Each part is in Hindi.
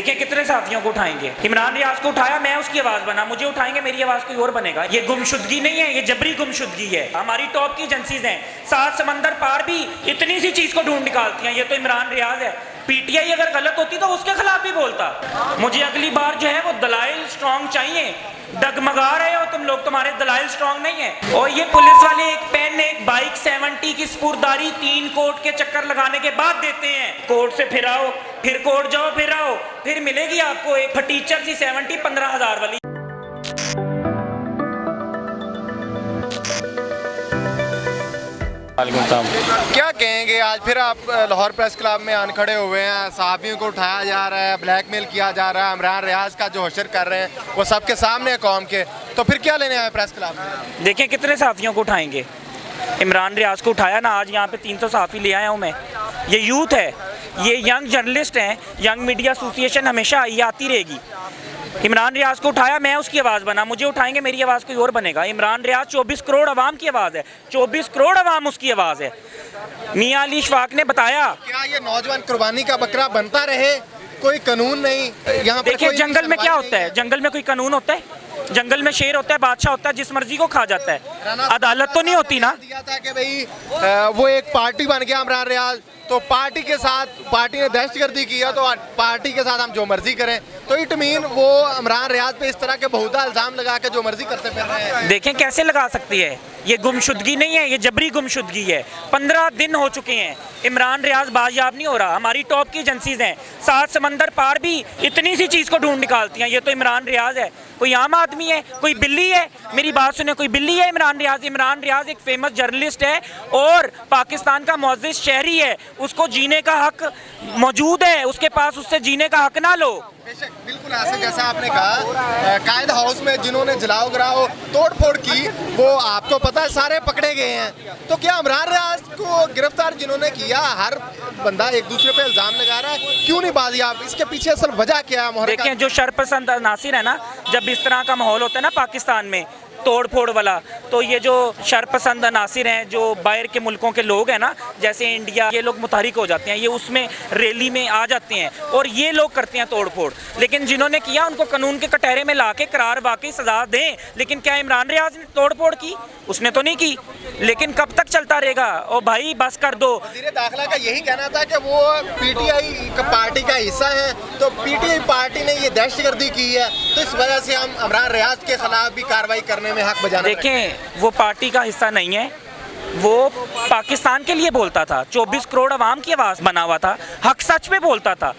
देखिए कितने साथियों को उठाएंगे। इमरान रियाज को उठाया, मैं उसकी आवाज बना, मुझे उठाएंगे मेरी आवाज कोई और बनेगा। ये गुमशुदगी नहीं है, ये जबरी गुमशुदगी है। हमारी टॉप की एजेंसीज हैं, 7 समंदर पार भी इतनी सी चीज को ढूंढ निकालती हैं। ये तो इमरान रियाज है। पीटीआई अगर गलत होती तो उसके खिलाफ भी बोलता। मुझे अगली बार जो है वो दलाइल स्ट्रॉन्ग चाहिए। डगमगा रहे हो तुम लोग, तुम्हारे दलाइल स्ट्रॉन्ग नहीं है। और ये पुलिस वाले एक पेन एक बाइक 70 की स्पुरदारी 3 कोर्ट के चक्कर लगाने के बाद देते हैं। कोर्ट से फिर आओ, फिर कोर्ट जाओ, फिर आओ, फिर मिलेगी आपको एक टीचर सी 70 15,000 वाली। क्या कहेंगे, आज फिर आप लाहौर प्रेस क्लब में आन खड़े हुए हैं, सहाफ़ियों को उठाया जा रहा है, ब्लैकमेल किया जा रहा है, इमरान रियाज का जो हशर कर रहे हैं वो सबके सामने है कौम के, तो फिर क्या लेने आए प्रेस क्लब में? देखें कितने साथियों को उठाएंगे। इमरान रियाज को उठाया ना, आज यहाँ पे 300 साफ़ी ले आया हूँ मैं। ये यूथ है, ये यंग जर्नलिस्ट हैं, यंग मीडिया एसोसिएशन हमेशा ये आती रहेगी। इमरान रियाज को उठाया, मैं उसकी आवाज़ बना, मुझे उठाएंगे मेरी आवाज़ कोई और बनेगा। इमरान रियाज 24 करोड़ अवाम की आवाज़ है, 24 करोड़ अवाम उसकी आवाज़ है। मियां अली इशफाक ने बताया, क्या ये नौजवान कुर्बानी का बकरा बनता रहे? कोई कानून नहीं यहाँ पर। देखिए जंगल में क्या होता है, जंगल में कोई कानून होता है? जंगल में शेर होता है, बादशाह होता है, जिस मर्जी को खा जाता है। अदालत तो नहीं होती ना। दिया था कि भाई वो एक पार्टी बन गया इमरान रियाज, तो पार्टी के साथ पार्टी ने दहशतगर्दी किया तो पार्टी के साथ हम जो मर्जी करें, तो इट मीन वो इमरान रियाज पे इस तरह के बहुधा इल्जाम लगा के जो मर्जी करते फिर रहे हैं। देखें कैसे लगा सकती है। ये गुमशुदगी नहीं है, ये जबरी गुमशुदगी है। 15 दिन हो चुके हैं, इमरान रियाज बाजियाब नहीं हो रहा। हमारी टॉप की एजेंसीज हैं, 7 समंदर पार भी इतनी सी चीज़ को ढूंढ निकालती हैं। ये तो इमरान रियाज है, कोई आम आदमी है, कोई बिल्ली है? मेरी बात सुने, कोई बिल्ली है इमरान रियाज? इमरान रियाज एक फेमस जर्नलिस्ट है और पाकिस्तान का मुअज़्ज़िज़ शहरी है। उसको जीने का हक मौजूद है, उसके पास उससे जीने का हक ना लो। बिल्कुल ऐसा जैसा आपने कहा, कायद हाउस में जिन्होंने जलाओ गिराओ तोड़ फोड़ की, वो आपको पता है सारे पकड़े गए हैं। तो क्या इमरान रियाज को गिरफ्तार जिन्होंने किया, हर बंदा एक दूसरे पे इल्जाम लगा रहा है, क्यों नहीं बाजियाब? इसके पीछे असल वजह क्या है? देखें जो शरपसंद नासिर है ना, जब इस तरह का माहौल होता है ना पाकिस्तान में तोड़ फोड़ वाला, तो ये जो शरपसंद नासिर हैं, जो बाहर के मुल्कों के लोग हैं ना, जैसे इंडिया, ये लोग मुतहरिक हो जाते हैं, ये उसमें रैली में आ जाते हैं और ये लोग करते हैं तोड़ फोड़। लेकिन जिन्होंने किया उनको कानून के कटहरे में ला के करार वाकई सजा दें। लेकिन क्या इमरान रियाज ने तोड़ फोड़ की? उसने तो नहीं की। लेकिन कब तक चलता रहेगा? ओ भाई बस कर दो। वज़ीर दाखिला का यही कहना था कि वो पीटीआई पार्टी का हिस्सा है, तो पीटीआई पार्टी ने ये दहशतगर्दी की है, तो इस वजह से हम इमरान रियाज के खिलाफ भी कार्रवाई करने में हक बजाना। देखें वो पार्टी का हिस्सा नहीं है, वो पाकिस्तान के लिए बोलता था, 24 करोड़ अवाम की आवाज़ बना हुआ था, हक सच में बोलता था।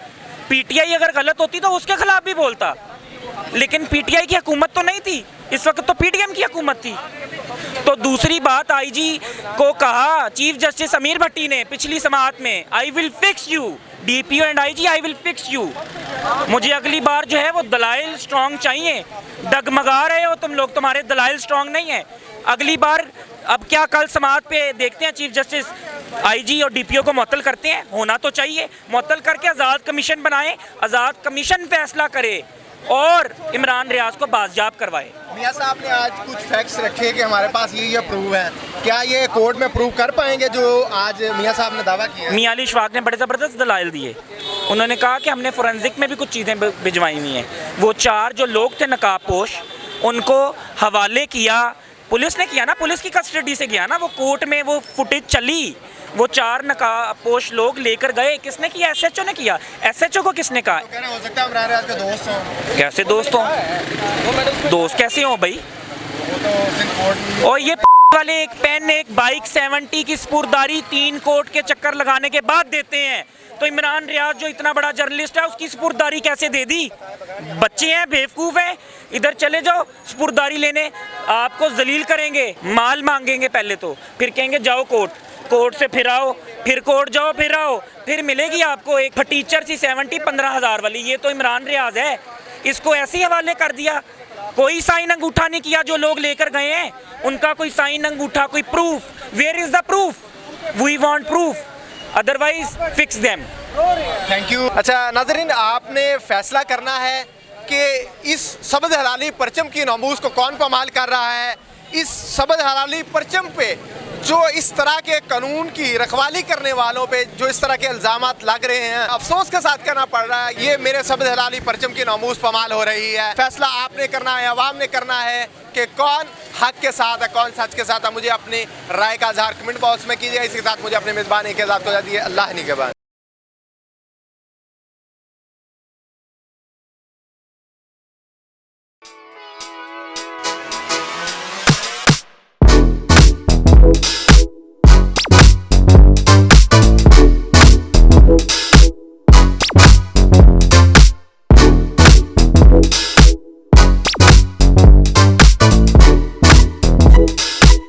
पीटीआई अगर गलत होती तो उसके खिलाफ भी बोलता। लेकिन पीटीआई की हुकूमत तो नहीं थी इस वक्त, तो पीटीएम की हुकूमत थी। तो दूसरी बात, आईजी को कहा चीफ जस्टिस अमीर भट्टी ने पिछली समाअत में, I will fix you, DPO and IG, I will fix you. मुझे अगली बार जो है वो दलाइल स्ट्रॉन्ग चाहिए। डगमगा रहे हो तुम लोग, तुम्हारे दलाइल स्ट्रॉन्ग नहीं है। अगली बार अब क्या, कल समाअत पे देखते हैं चीफ जस्टिस आईजी और डीपीओ को मुअत्तल करते हैं, होना तो चाहिए। मुअत्तल करके आज़ाद कमीशन बनाए, आज़ाद कमीशन फैसला करे और इमरान रियाज को बाजियाब करवाए। मियां साहब ने आज कुछ फैक्ट्स रखे कि हमारे पास ये प्रूफ है, क्या ये कोर्ट में प्रूव कर पाएंगे जो आज मियां साहब ने दावा किया? मियां अली इशफाक ने बड़े ज़बरदस्त दलाइल दिए। उन्होंने कहा कि हमने फोरेंसिक में भी कुछ चीज़ें भिजवाई हुई हैं। वो 4 जो लोग थे नकाबपोश, उनको हवाले किया, पुलिस ने किया ना, पुलिस की कस्टडी से गया ना, वो कोर्ट में वो फुटेज चली। वो 4 नकाबपोश लोग लेकर गए, किसने किया? एसएचओ ने किया। एसएचओ को किसने कहा? तो हो सकता है इमरान रियाज के दोस्त हों। कैसे दोस्त हों? दोस्त कैसे हों भाई? और ये वाले एक पेन एक बाइक 70 की स्पुरदारी 3 कोर्ट के चक्कर लगाने के बाद देते हैं। तो इमरान रियाज जो इतना बड़ा जर्नलिस्ट है, उसकी स्पुरदारी कैसे दे दी? बच्चे हैं, बेवकूफ़ हैं। इधर चले जाओ स्पुरदारी लेने, आपको जलील करेंगे, माल मांगेंगे पहले तो, फिर कहेंगे जाओ कोर्ट, कोर्ट से फिर आओ, फिर कोर्ट जाओ, फिर आओ, फिर मिलेगी आपको एक टीचर सी 70 15,000 वाली। ये तो इमरान रियाज है। इसको ऐसे ही हवाले कर दिया, कोई साइन अंगूठा नहीं किया। जो लोग लेकर गए हैं उनका कोई साइन अंगूठा, कोई proof. Where is the proof? We want proof, otherwise fix them. Thank you. अच्छा नाज़रीन, आपने फैसला करना है कि इस सबज़ हलाली परचम की नमूज़ को कौन पामाल कर रहा है। इस सबद हलाली परचम पे जो इस तरह के कानून की रखवाली करने वालों पे जो इस तरह के इल्जामात लग रहे हैं, अफसोस के साथ कहना पड़ रहा है, ये मेरे सबद हलाली परचम की नामूस पमाल हो रही है। फैसला आपने करना है, अवाम ने करना है कि कौन हक के साथ है, कौन सच के साथ है। मुझे अपनी राय का इजहार कमेंट बॉक्स में कीजिए। इसी के साथ मुझे अपने मेज़बान के साथ हो जाती है। अल्लाह निगहबान।